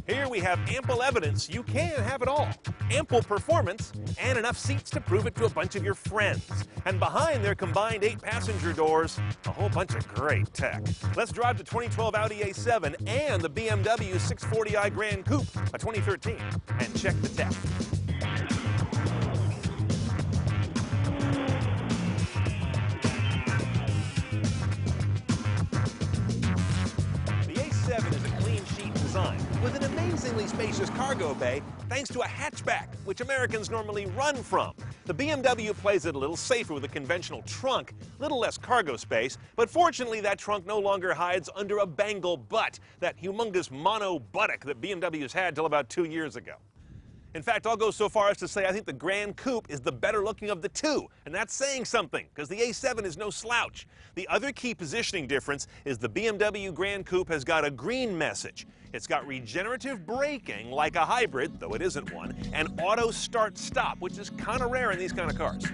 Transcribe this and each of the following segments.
Here we have ample evidence you can have it all. Ample performance and enough seats to prove it to a bunch of your friends. And behind their combined 8 passenger doors, a whole bunch of great tech. Let's drive the 2012 Audi A7 and the BMW 640i Gran Coupe, a 2013, and check the tech. With an amazingly spacious cargo bay, thanks to a hatchback, which Americans normally run from. The BMW plays it a little safer with a conventional trunk, a little less cargo space, but fortunately that trunk no longer hides under a bangle butt, that humongous mono buttock that BMW's had till about 2 years ago. In fact, I'll go so far as to say I think the Gran Coupe is the better looking of the two, and that's saying something, because the A7 is no slouch. The other key positioning difference is the BMW Gran Coupe has got a green message. It's got regenerative braking, like a hybrid, though it isn't one, and auto start-stop, which is kind of rare in these kind of cars.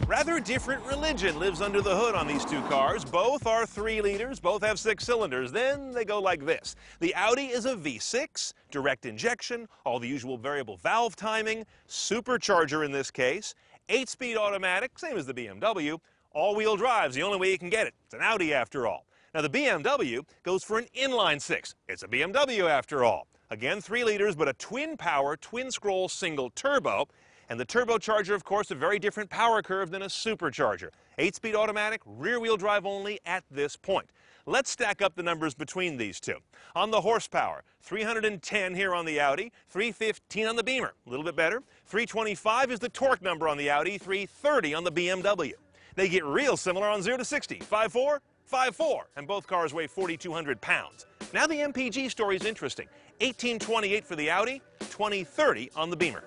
Rather different religion lives under the hood on these two cars. Both are 3 liters, both have 6 cylinders. Then they go like this. The Audi is a V6, direct injection, all the usual variable valve timing, supercharger in this case, 8-speed automatic, same as the BMW, all-wheel drive's the only way you can get it. It's an Audi after all. Now the BMW goes for an inline 6. It's a BMW after all. Again, 3 liters, but a twin-power, twin-scroll single turbo. And the turbocharger, of course, a very different power curve than a supercharger. 8-speed automatic, rear-wheel drive only at this point. Let's stack up the numbers between these two. On the horsepower, 310 here on the Audi, 315 on the Beamer, a little bit better. 325 is the torque number on the Audi, 330 on the BMW. They get real similar on 0 to 60, 5.4, 5.4, and both cars weigh 4,200 pounds. Now the MPG story is interesting. 1828 for the Audi, 2030 on the Beamer.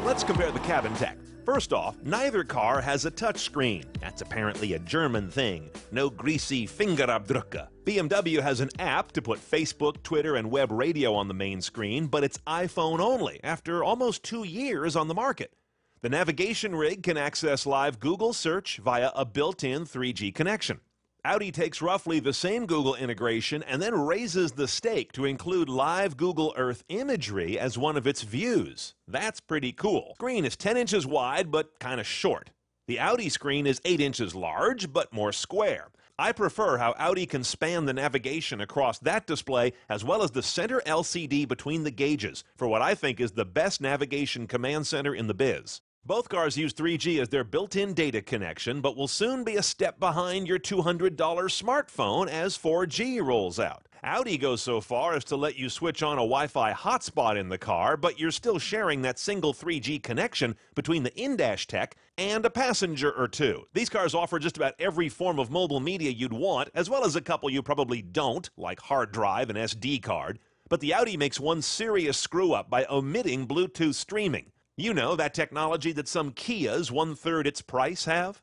Let's compare the cabin tech. First off, neither car has a touchscreen. That's apparently a German thing. No greasy Fingerabdrücke. BMW has an app to put Facebook, Twitter, and web radio on the main screen, but it's iPhone only after almost 2 years on the market. The navigation rig can access live Google search via a built-in 3G connection. Audi takes roughly the same Google integration and then raises the stake to include live Google Earth imagery as one of its views. That's pretty cool. Screen is 10 inches wide, but kind of short. The Audi screen is 8 inches large, but more square. I prefer how Audi can span the navigation across that display as well as the center LCD between the gauges for what I think is the best navigation command center in the biz. Both cars use 3G as their built-in data connection, but will soon be a step behind your $200 smartphone as 4G rolls out. Audi goes so far as to let you switch on a Wi-Fi hotspot in the car, but you're still sharing that single 3G connection between the in-dash tech and a passenger or two. These cars offer just about every form of mobile media you'd want, as well as a couple you probably don't, like hard drive and SD card. But the Audi makes one serious screw-up by omitting Bluetooth streaming. You know, that technology that some Kias, 1/3 its price, have?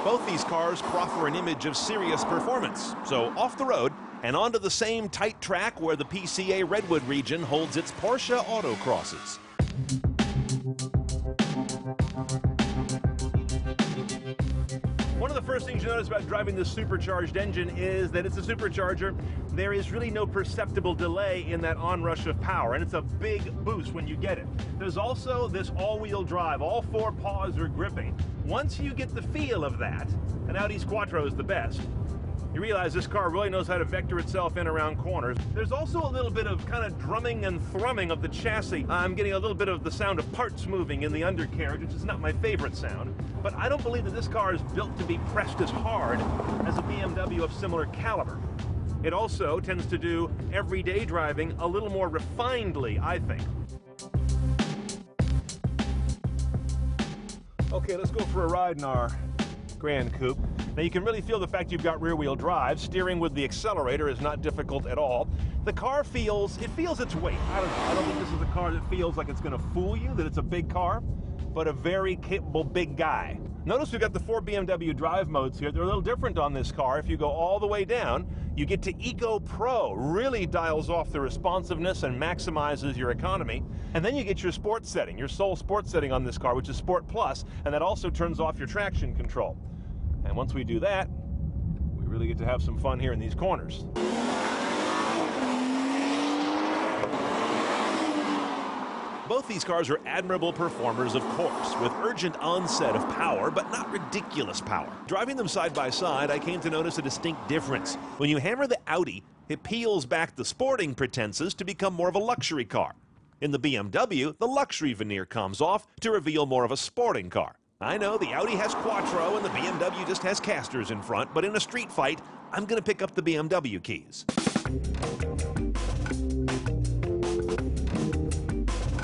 Both these cars proffer an image of serious performance. So off the road and onto the same tight track where the PCA Redwood region holds its Porsche autocrosses. One of the first things you notice about driving this supercharged engine is that it's a supercharger. There is really no perceptible delay in that onrush of power, and it's a big boost when you get it. There's also this all-wheel drive. All 4 paws are gripping. Once you get the feel of that, and Audi's Quattro is the best, you realize this car really knows how to vector itself in around corners. There's also a little bit of kind of drumming and thrumming of the chassis. I'm getting a little bit of the sound of parts moving in the undercarriage, which is not my favorite sound. But I don't believe that this car is built to be pressed as hard as a BMW of similar caliber. It also tends to do everyday driving a little more refinedly, I think. Okay, let's go for a ride in our Gran Coupe. Now you can really feel the fact you've got rear-wheel drive. Steering with the accelerator is not difficult at all. The car feels its weight. I don't think this is a car that feels like it's going to fool you, that it's a big car. but a very capable big guy. Notice we've got the 4 BMW drive modes here. They're a little different on this car. If you go all the way down, you get to Eco Pro. Really dials off the responsiveness and maximizes your economy. And then you get your sports setting, your sole sports setting on this car, which is Sport Plus, and that also turns off your traction control. And once we do that, we really get to have some fun here in these corners. Both these cars are admirable performers, of course, with urgent onset of power, but not ridiculous power. Driving them side by side, I came to notice a distinct difference. When you hammer the Audi, it peels back the sporting pretenses to become more of a luxury car. In the BMW, the luxury veneer comes off to reveal more of a sporting car. I know the Audi has Quattro and the BMW just has casters in front, but in a street fight, I'm going to pick up the BMW keys.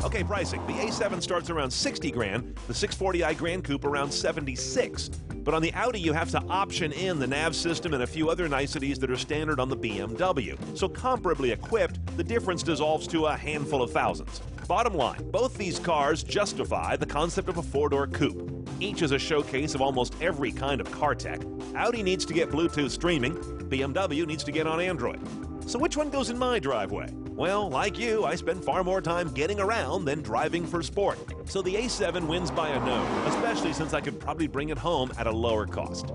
Okay, pricing. The A7 starts around 60 grand, the 640i Gran Coupe around 76. But on the Audi, you have to option in the nav system and a few other niceties that are standard on the BMW. So comparably equipped, the difference dissolves to a handful of thousands. Bottom line, both these cars justify the concept of a four-door coupe. Each is a showcase of almost every kind of car tech. Audi needs to get Bluetooth streaming, BMW needs to get on Android. So which one goes in my driveway? Well, like you, I spend far more time getting around than driving for sport. So the A7 wins by a no, especially since I could probably bring it home at a lower cost.